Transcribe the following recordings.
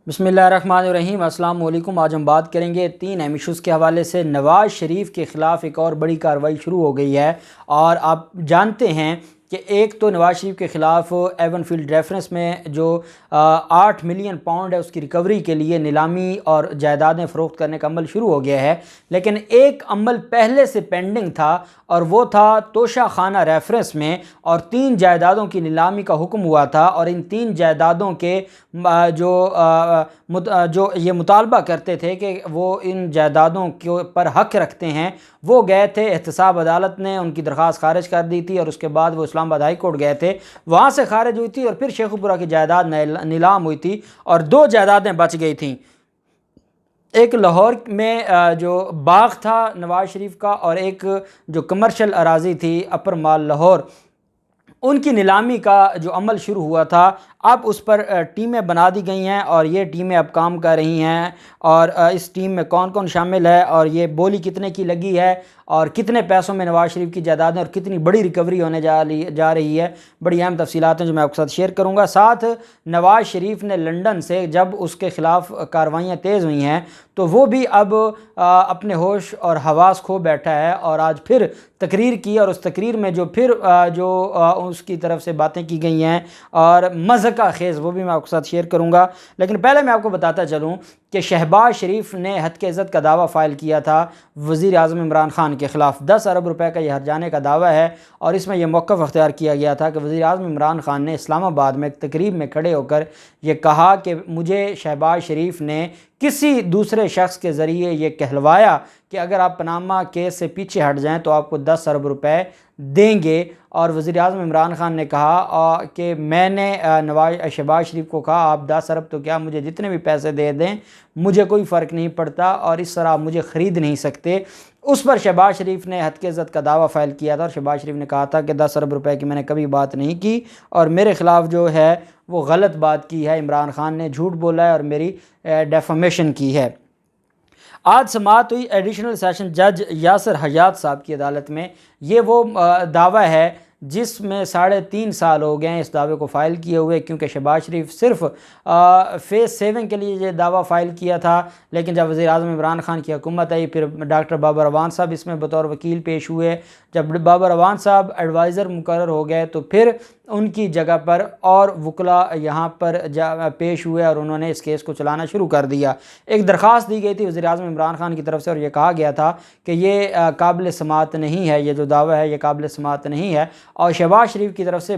بسم اللہ الرحمن الرحیم۔ السلام علیکم۔ آج ہم بات کریں گے 3 اہم ایشوز کے حوالے سے۔ نواز شریف کے خلاف ایک اور بڑی کارروائی شروع ہو گئی ہے، اور آپ جانتے ہیں کہ ایک تو نواز شریف کے خلاف ایون فیلڈ ریفرنس میں جو 8 ملین پاؤنڈ ہے اس کی ریکوری کے لیے نیلامی اور جائیدادیں فروخت کرنے کا عمل شروع ہو گیا ہے، لیکن ایک عمل پہلے سے پینڈنگ تھا، اور وہ تھا توشہ خانہ ریفرنس میں، اور 3 جائیدادوں کی نیلامی کا حکم ہوا تھا، اور ان 3 جائیدادوں کے جو یہ مطالبہ کرتے تھے کہ وہ ان جائیدادوں کے پر حق رکھتے ہیں، وہ گئے تھے احتساب عدالت نے ان کی درخواست خارج کر دی تھی، اور اس کے بعد وہ اسلام آباد ہائی کورٹ گئے تھے، وہاں سے خارج ہوئی تھی، اور پھر شیخو پورہ کی جائیداد نیلام ہوئی تھی، اور 2 جائیدادیں بچ گئی تھیں۔ ایک لاہور میں جو باغ تھا نواز شریف کا، اور ایک جو کمرشل اراضی تھی اپر مال لاہور، ان کی نیلامی کا جو عمل شروع ہوا تھا، اب اس پر ٹیمیں بنا دی گئی ہیں، اور یہ ٹیمیں اب کام کر رہی ہیں، اور اس ٹیم میں کون کون شامل ہے، اور یہ بولی کتنے کی لگی ہے، اور کتنے پیسوں میں نواز شریف کی جائیدادیں اور کتنی بڑی ریکوری ہونے جا رہی ہے، بڑی اہم تفصیلات ہیں جو میں آپ کے ساتھ شیئر کروں گا۔ ساتھ نواز شریف نے لندن سے جب اس کے خلاف کارروائیاں تیز ہوئی ہیں تو وہ بھی اب اپنے ہوش اور حواس کھو بیٹھا ہے، اور آج پھر تقریر کی، اور اس تقریر میں جو پھر اس کی طرف سے باتیں کی گئی ہیں اور مضحکہ خیز، وہ بھی میں آپ کے ساتھ شیئر کروں گا۔ لیکن پہلے میں آپ کو بتاتا چلوں کہ شہباز شریف نے ہتک عزت کا دعویٰ فائل کیا تھا وزیر اعظم عمران خان کے خلاف۔ 10 ارب روپے کا یہ ہرجانے کا دعویٰ ہے، اور اس میں یہ موقف اختیار کیا گیا تھا کہ وزیر اعظم عمران خان نے اسلام آباد میں ایک تقریب میں کھڑے ہو کر یہ کہا کہ مجھے شہباز شریف نے کسی دوسرے شخص کے ذریعے یہ کہلوایا کہ اگر آپ پاناما کیس سے پیچھے ہٹ جائیں تو آپ کو 10 ارب روپے دیں گے، اور وزیر اعظم عمران خان نے کہا کہ میں نے شہباز شریف کو کہا آپ 10 ارب تو کیا، مجھے جتنے بھی پیسے دے دیں مجھے کوئی فرق نہیں پڑتا، اور اس طرح آپ مجھے خرید نہیں سکتے۔ اس پر شہباز شریف نے ہتک عزت کا دعویٰ فائل کیا تھا، اور شہباز شریف نے کہا تھا کہ 10 ارب روپے کی میں نے کبھی بات نہیں کی، اور میرے خلاف جو ہے وہ غلط بات کی ہے، عمران خان نے جھوٹ بولا ہے اور میری ڈیفامیشن کی ہے۔ آج سماعت ہوئی ایڈیشنل سیشن جج یاسر حیات صاحب کی عدالت میں۔ یہ وہ دعویٰ ہے جس میں 3.5 سال ہو گئے ہیں اس دعوے کو فائل کیے ہوئے، کیونکہ شہباز شریف صرف فیس سیونگ کے لیے یہ دعویٰ فائل کیا تھا، لیکن جب وزیر اعظم عمران خان کی حکومت آئی پھر ڈاکٹر بابر اعوان صاحب اس میں بطور وکیل پیش ہوئے۔ جب بابر اعوان صاحب ایڈوائزر مقرر ہو گئے تو پھر ان کی جگہ پر اور وکلاء یہاں پر پیش ہوئے، اور انہوں نے اس کیس کو چلانا شروع کر دیا۔ ایک درخواست دی گئی تھی وزیر اعظم عمران خان کی طرف سے، اور یہ کہا گیا تھا کہ یہ قابل سماعت نہیں ہے، یہ جو دعویٰ ہے یہ قابل سماعت نہیں ہے، اور شہباز شریف کی طرف سے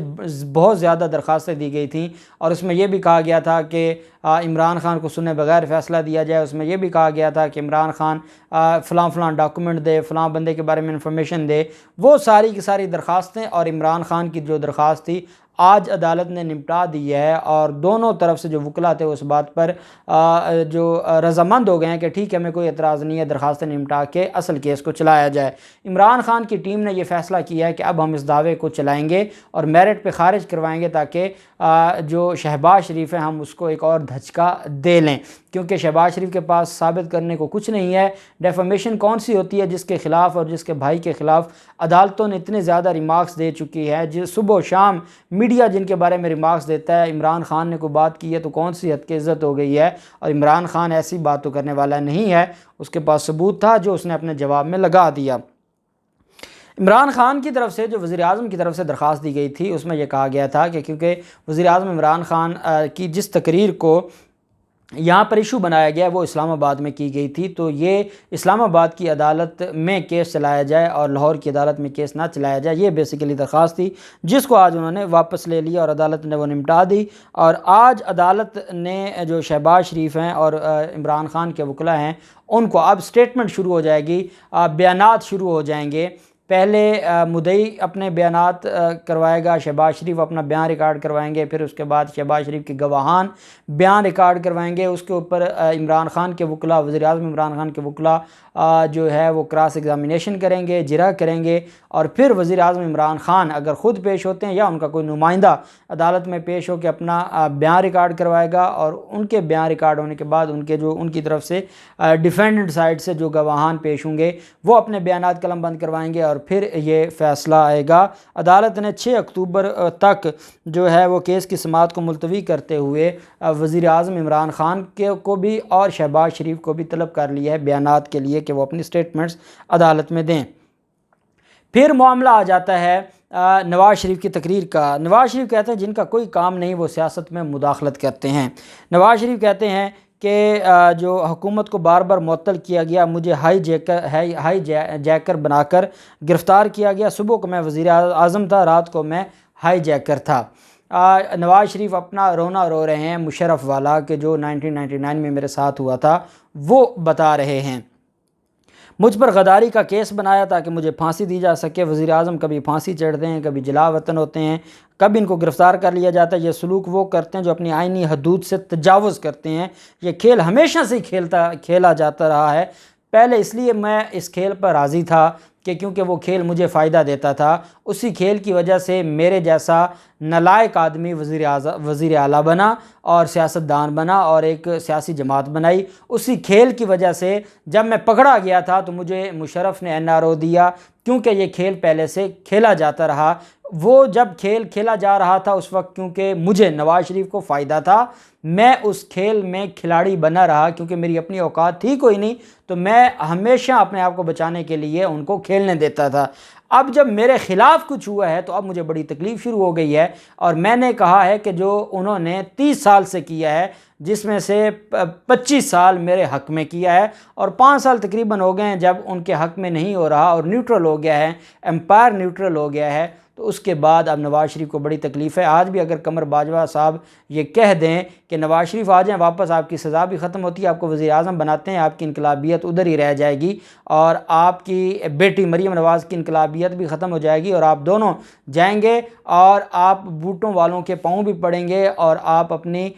بہت زیادہ درخواستیں دی گئی تھیں، اور اس میں یہ بھی کہا گیا تھا کہ عمران خان کو سنے بغیر فیصلہ دیا جائے۔ اس میں یہ بھی کہا گیا تھا کہ عمران خان فلاں ڈاکومنٹ دے، فلاں بندے کے بارے میں انفارمیشن دے، وہ ساری کی ساری درخواستیں، اور عمران خان کی جو درخواست تھی آج عدالت نے نمٹا دی ہے، اور دونوں طرف سے جو وکلاء تھے اس بات پر جو رضامند ہو گئے ہیں کہ ٹھیک ہے، ہمیں کوئی اعتراض نہیں ہے، درخواستیں نمٹا کے اصل کیس کو چلایا جائے۔ عمران خان کی ٹیم نے یہ فیصلہ کیا ہے کہ اب ہم اس دعوے کو چلائیں گے اور میرٹ پہ خارج کروائیں گے، تاکہ جو شہباز شریف ہے ہم اس کو ایک اور دھچکا دے لیں، کیونکہ شہباز شریف کے پاس ثابت کرنے کو کچھ نہیں ہے۔ ڈیفامیشن کون سی ہوتی ہے جس کے خلاف اور جس کے بھائی کے خلاف عدالتوں نے اتنے زیادہ ریمارکس دے چکی ہے، جس صبح و شام میڈیا جن کے بارے میں ریمارکس دیتا ہے، عمران خان نے کوئی بات کی ہے تو کون سی حد کی عزت ہو گئی ہے، اور عمران خان ایسی بات تو کرنے والا نہیں ہے، اس کے پاس ثبوت تھا جو اس نے اپنے جواب میں لگا دیا۔ عمران خان کی طرف سے جو وزیر اعظم کی طرف سے درخواست دی گئی تھی اس میں یہ کہا گیا تھا کہ کیونکہ وزیر اعظم عمران خان کی جس تقریر کو یہاں پر ایشو بنایا گیا وہ اسلام آباد میں کی گئی تھی، تو یہ اسلام آباد کی عدالت میں کیس چلایا جائے اور لاہور کی عدالت میں کیس نہ چلایا جائے، یہ بیسیکلی درخواست تھی، جس کو آج انہوں نے واپس لے لیا اور عدالت نے وہ نمٹا دی۔ اور آج عدالت نے جو شہباز شریف ہیں اور عمران خان کے وکلاء ہیں ان کو اب سٹیٹمنٹ شروع ہو جائے گی، بیانات شروع ہو جائیں گے۔ پہلے مدعی اپنے بیانات کروائے گا، شہباز شریف اپنا بیان ریکارڈ کروائیں گے، پھر اس کے بعد شہباز شریف کے گواہان بیان ریکارڈ کروائیں گے، اس کے اوپر عمران خان کے وکلاء، وزیر اعظم عمران خان کے وکلاء جو ہے وہ کراس ایگزامینیشن کریں گے، جرح کریں گے، اور پھر وزیر اعظم عمران خان اگر خود پیش ہوتے ہیں یا ان کا کوئی نمائندہ عدالت میں پیش ہو کے اپنا بیان ریکارڈ کروائے گا، اور ان کے بیان ریکارڈ ہونے کے بعد ان کی طرف سے ڈیفینڈنٹ سائڈ سے جو گواہان پیش ہوں گے وہ اپنے بیانات قلم بند کروائیں گے، اور پھر یہ فیصلہ آئے گا۔ عدالت نے 6 اکتوبر تک جو ہے وہ کیس کی سماعت کو ملتوی کرتے ہوئے وزیر اعظم عمران خان کو بھی اور شہباز شریف کو بھی طلب کر لیا ہے بیانات کے لیے کہ وہ اپنی سٹیٹمنٹس عدالت میں دیں۔ پھر معاملہ آ جاتا ہے نواز شریف کی تقریر کا۔ نواز شریف کہتے ہیں جن کا کوئی کام نہیں وہ سیاست میں مداخلت کرتے ہیں۔ نواز شریف کہتے ہیں کہ جو حکومت کو بار بار معطل کیا گیا، مجھے ہائی جیکر بنا کر گرفتار کیا گیا، صبح کو میں وزیر اعظم تھا، رات کو میں ہائی جیکر تھا۔ نواز شریف اپنا رونا رو رہے ہیں مشرف والا کہ جو 1999 میں میرے ساتھ ہوا تھا وہ بتا رہے ہیں۔ مجھ پر غداری کا کیس بنایا تاکہ مجھے پھانسی دی جا سکے۔ وزیر اعظم کبھی پھانسی چڑھتے ہیں، کبھی جلا وطن ہوتے ہیں، کبھی ان کو گرفتار کر لیا جاتا ہے۔ یہ سلوک وہ کرتے ہیں جو اپنی آئینی حدود سے تجاوز کرتے ہیں۔ یہ کھیل ہمیشہ سے کھیلا جاتا رہا ہے۔ پہلے اس لیے میں اس کھیل پر راضی تھا کہ کیونکہ وہ کھیل مجھے فائدہ دیتا تھا، اسی کھیل کی وجہ سے میرے جیسا نالائق آدمی وزیر اعلیٰ بنا اور سیاستدان بنا اور ایک سیاسی جماعت بنائی۔ اسی کھیل کی وجہ سے جب میں پکڑا گیا تھا تو مجھے مشرف نے NRO دیا، کیونکہ یہ کھیل پہلے سے کھیلا جاتا رہا۔ وہ جب کھیل کھیلا جا رہا تھا اس وقت کیونکہ مجھے نواز شریف کو فائدہ تھا، میں اس کھیل میں کھلاڑی بنا رہا، کیونکہ میری اپنی اوقات تھی کوئی نہیں، تو میں ہمیشہ اپنے آپ کو بچانے کے لیے ان کو کھیلنے دیتا تھا۔ اب جب میرے خلاف کچھ ہوا ہے تو اب مجھے بڑی تکلیف شروع ہو گئی ہے، اور میں نے کہا ہے کہ جو انہوں نے 30 سال سے کیا ہے، جس میں سے 25 سال میرے حق میں کیا ہے اور 5 سال تقریباً ہو گئے ہیں جب ان کے حق میں نہیں ہو رہا اور نیوٹرل ہو گیا ہے، امپائر نیوٹرل ہو گیا ہے، تو اس کے بعد اب نواز شریف کو بڑی تکلیف ہے۔ آج بھی اگر قمر باجوہ صاحب یہ کہہ دیں کہ نواز شریف آ جائیں واپس، آپ کی سزا بھی ختم ہوتی ہے، آپ کو وزیر اعظم بناتے ہیں، آپ کی انقلابیت ادھر ہی رہ جائے گی اور آپ کی بیٹی مریم نواز کی انقلابیت بھی ختم ہو جائے گی، اور آپ دونوں جائیں گے اور آپ بوٹوں والوں کے پاؤں بھی پڑیں گے اور آپ اپنی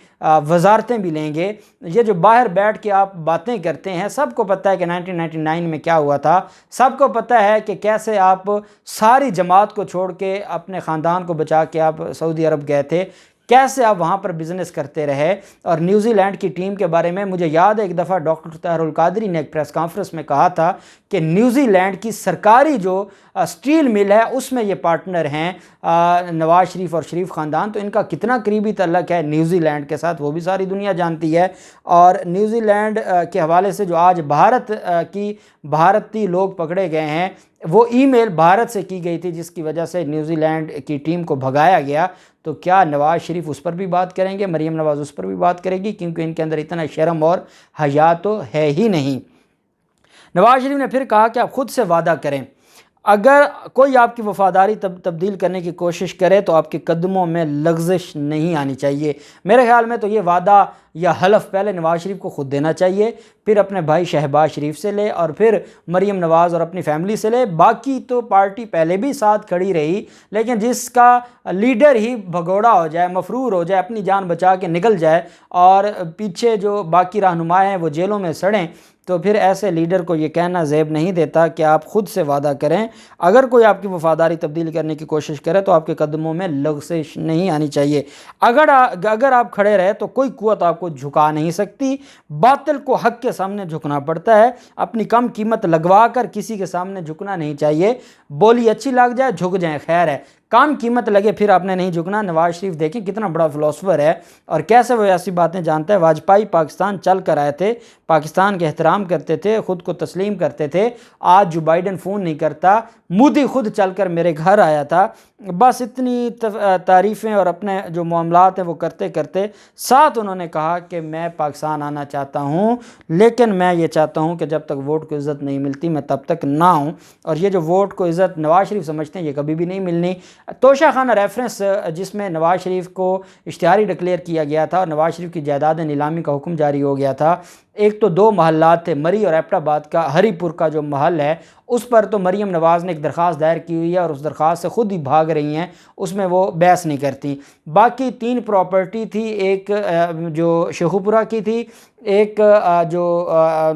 وزارتیں بھی لیں گے۔ یہ جو باہر بیٹھ کے آپ باتیں کرتے ہیں، سب کو پتہ ہے کہ 1999 میں کیا ہوا تھا، سب کو پتہ ہے کہ کیسے آپ ساری جماعت کو چھوڑ کے اپنے خاندان کو بچا کے آپ سعودی عرب گئے تھے، کیسے آپ وہاں پر بزنس کرتے رہے۔ اور نیوزی لینڈ کی ٹیم کے بارے میں مجھے یاد ہے ایک دفعہ ڈاکٹر طاہر القادری نے ایک پریس کانفرنس میں کہا تھا کہ نیوزی لینڈ کی سرکاری جو سٹیل مل ہے اس میں یہ پارٹنر ہیں نواز شریف اور شریف خاندان، تو ان کا کتنا قریبی تعلق ہے نیوزی لینڈ کے ساتھ وہ بھی ساری دنیا جانتی ہے۔ اور نیوزی لینڈ کے حوالے سے جو آج بھارتی لوگ پکڑے گئے ہیں، وہ ای میل بھارت سے کی گئی تھی جس کی وجہ سے نیوزی لینڈ کی ٹیم کو بھگایا گیا، تو کیا نواز شریف اس پر بھی بات کریں گے؟ مریم نواز اس پر بھی بات کرے گی؟ کیونکہ ان کے اندر اتنا شرم اور حیا تو ہے ہی نہیں۔ نواز شریف نے پھر کہا کہ آپ خود سے وعدہ کریں، اگر کوئی آپ کی وفاداری تبدیل کرنے کی کوشش کرے تو آپ کے قدموں میں لغزش نہیں آنی چاہیے۔ میرے خیال میں تو یہ وعدہ یا حلف پہلے نواز شریف کو خود دینا چاہیے، پھر اپنے بھائی شہباز شریف سے لے اور پھر مریم نواز اور اپنی فیملی سے لے۔ باقی تو پارٹی پہلے بھی ساتھ کھڑی رہی، لیکن جس کا لیڈر ہی بھگوڑا ہو جائے، مفرور ہو جائے، اپنی جان بچا کے نکل جائے اور پیچھے جو باقی رہنما ہیں وہ جیلوں میں سڑیں، تو پھر ایسے لیڈر کو یہ کہنا زیب نہیں دیتا کہ آپ خود سے وعدہ کریں۔ اگر کوئی آپ کی وفاداری تبدیل کرنے کی کوشش کرے تو آپ کے قدموں میں لغزش نہیں آنی چاہیے۔ اگر آپ کھڑے رہے تو کوئی قوت آپ کو جھکا نہیں سکتی۔ باطل کو حق کے سامنے جھکنا پڑتا ہے، اپنی کم قیمت لگوا کر کسی کے سامنے جھکنا نہیں چاہیے۔ بولی اچھی لگ جائے جھک جائیں، خیر ہے، کام قیمت لگے پھر آپ نے نہیں جھکنا۔ نواز شریف دیکھیں کتنا بڑا فلاسفر ہے اور کیسے وہ ایسی باتیں جانتا ہے۔ واجپئی پاکستان چل کر آئے تھے، پاکستان کے احترام کرتے تھے، خود کو تسلیم کرتے تھے۔ آج جو بائیڈن فون نہیں کرتا، مودی خود چل کر میرے گھر آیا تھا۔ بس اتنی تعریفیں اور اپنے جو معاملات ہیں وہ کرتے کرتے ساتھ انہوں نے کہا کہ میں پاکستان آنا چاہتا ہوں، لیکن میں یہ چاہتا ہوں کہ جب تک ووٹ کو عزت نہیں ملتی میں تب تک نہ ہوں۔ اور یہ جو ووٹ کو عزت نواز شریف سمجھتے ہیں یہ کبھی بھی نہیں ملنی۔ توشہ خانہ ریفرنس جس میں نواز شریف کو اشتہاری ڈکلیئر کیا گیا تھا اور نواز شریف کی جائیداد نیلامی کا حکم جاری ہو گیا تھا، ایک تو 2 محلات تھے، مری اور ایبٹ آباد کا ہری پور کا جو محل ہے، اس پر تو مریم نواز نے ایک درخواست دائر کی ہوئی ہے اور اس درخواست سے خود ہی بھاگ رہی ہیں، اس میں وہ بحث نہیں کرتی۔ باقی 3 پراپرٹی تھی، ایک جو شیخوپورہ کی تھی، ایک جو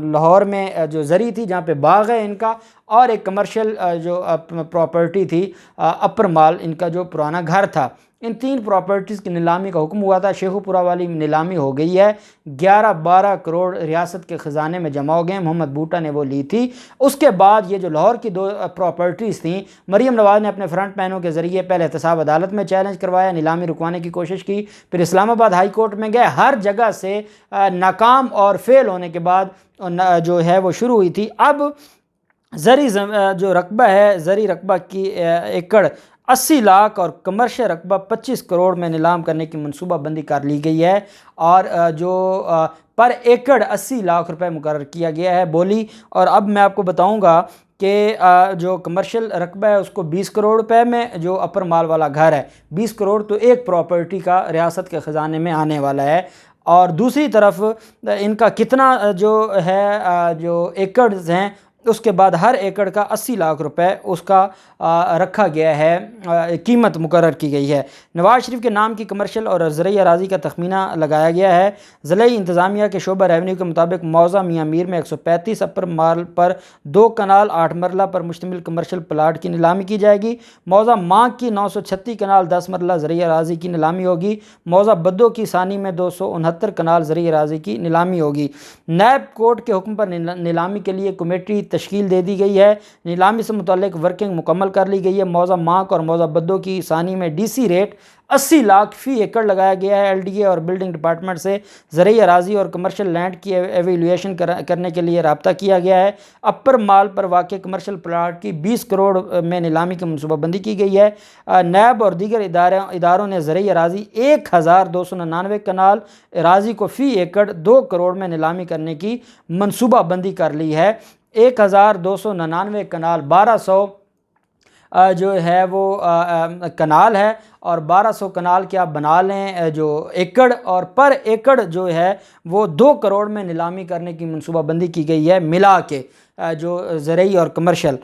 لاہور میں جو زری تھی جہاں پہ باغ ہے ان کا، اور ایک کمرشل جو پراپرٹی تھی اپر مال ان کا جو پرانا گھر تھا۔ ان 3 پراپرٹیز کی نیلامی کا حکم ہوا تھا۔ شیخو پورہ والی نیلامی ہو گئی ہے، 11-12 کروڑ ریاست کے خزانے میں جمع ہو گئے، محمد بھوٹا نے وہ لی تھی۔ اس کے بعد یہ جو لاہور کی 2 پراپرٹیز تھیں، مریم نواز نے اپنے فرنٹ مینوں کے ذریعے پہلے احتساب عدالت میں چیلنج کروایا، نیلامی رکوانے کی کوشش کی، پھر اسلام آباد ہائی کورٹ میں گئے، ہر جگہ سے ناکام اور فیل ہونے کے بعد جو ہے وہ شروع ہوئی تھی۔ اب زرعی جو رقبہ ہے، زرعی رقبہ کی ایکڑ 80 لاکھ اور کمرشل رقبہ 25 کروڑ میں نیلام کرنے کی منصوبہ بندی کر لی گئی ہے، اور جو پر ایکڑ 80 لاکھ روپے مقرر کیا گیا ہے بولی۔ اور اب میں آپ کو بتاؤں گا کہ جو کمرشل رقبہ ہے اس کو 20 کروڑ روپے میں، جو اپر مال والا گھر ہے 20 کروڑ، تو ایک پراپرٹی کا ریاست کے خزانے میں آنے والا ہے۔ اور دوسری طرف ان کا کتنا جو ہے جو ایکڑز ہیں، اس کے بعد ہر ایکڑ کا 80 لاکھ روپے اس کا رکھا گیا ہے، قیمت مقرر کی گئی ہے۔ نواز شریف کے نام کی کمرشل اور زرعی اراضی کا تخمینہ لگایا گیا ہے۔ ضلعی انتظامیہ کے شعبہ ریونیو کے مطابق موضع میاں میر میں 135 اپر مال پر 2 کنال 8 مرلہ پر مشتمل کمرشل پلاٹ کی نیلامی کی جائے گی۔ موضع مانگ کی 936 کنال 10 مرلہ زرعی اراضی کی نیلامی ہوگی۔ موضع بدو کی ثانی میں 269 کنال زرعی اراضی کی نیلامی ہوگی۔ نیب کورٹ کے حکم پر نیلامی کے لیے کمیٹی تشکیل دے دی گئی ہے۔ نیلامی سے متعلق ورکنگ مکمل کر لی گئی ہے۔ موضع مانگ اور موضع بدو کی ثانی میں ڈی سی ریٹ 80 لاکھ فی ایکڑ لگایا گیا ہے۔ ایل ڈی اے اور بلڈنگ ڈپارٹمنٹ سے زرعی اراضی اور کمرشل لینڈ کی ایویلیویشن کرنے کے لیے رابطہ کیا گیا ہے۔ اپر مال پر واقع کمرشل پلاٹ کی 20 کروڑ میں نیلامی کی منصوبہ بندی کی گئی ہے۔ نیب اور دیگر اداروں نے زرعی اراضی 1299 کنال اراضی کو فی ایکڑ 2 کروڑ میں نیلامی کرنے کی منصوبہ بندی کر لی ہے۔ 1299 کنال 1200 جو ہے وہ کنال ہے، اور 1200 کنال کے آپ بنا لیں جو ایکڑ، اور پر ایکڑ جو ہے وہ 2 کروڑ میں نیلامی کرنے کی منصوبہ بندی کی گئی ہے، ملا کے جو زرعی اور کمرشل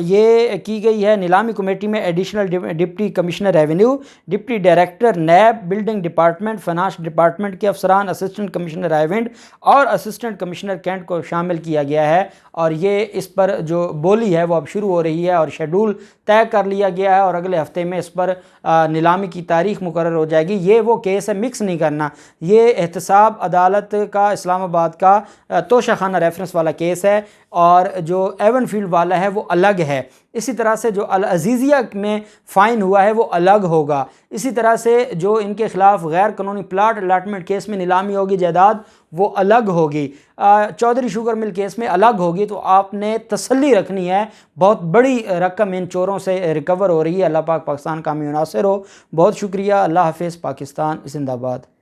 یہ کی گئی ہے۔ نیلامی کمیٹی میں additional deputy commissioner revenue, deputy director NAB, building department, finance department کے افسران، اسسٹنٹ کمشنر ریونڈ اور اسسٹنٹ کمشنر کینٹ کو شامل کیا گیا ہے، اور یہ اس پر جو بولی ہے وہ اب شروع ہو رہی ہے، اور شیڈول طے کر لیا گیا ہے، اور اگلے ہفتے میں اس پر نیلامی کی تاریخ مقرر ہو جائے گی۔ یہ وہ کیس ہے، مکس نہیں کرنا، یہ احتساب عدالت کا اسلام آباد کا توشہ خانہ ریفرنس والا کیس ہے، اور جو ایون فیلڈ والا ہے وہ الگ ہے۔ اسی طرح سے جو العزیزیہ میں فائن ہوا ہے وہ الگ ہوگا۔ اسی طرح سے جو ان کے خلاف غیر قانونی پلاٹ الاٹمنٹ کیس میں نیلامی ہوگی جائیداد وہ الگ ہوگی، چودھری شوگر مل کیس میں الگ ہوگی۔ تو آپ نے تسلی رکھنی ہے، بہت بڑی رقم ان چوروں سے ریکور ہو رہی ہے۔ اللہ پاک پاکستان کا حامی و ناصر ہو۔ بہت شکریہ، اللہ حافظ، پاکستان زندہ باد۔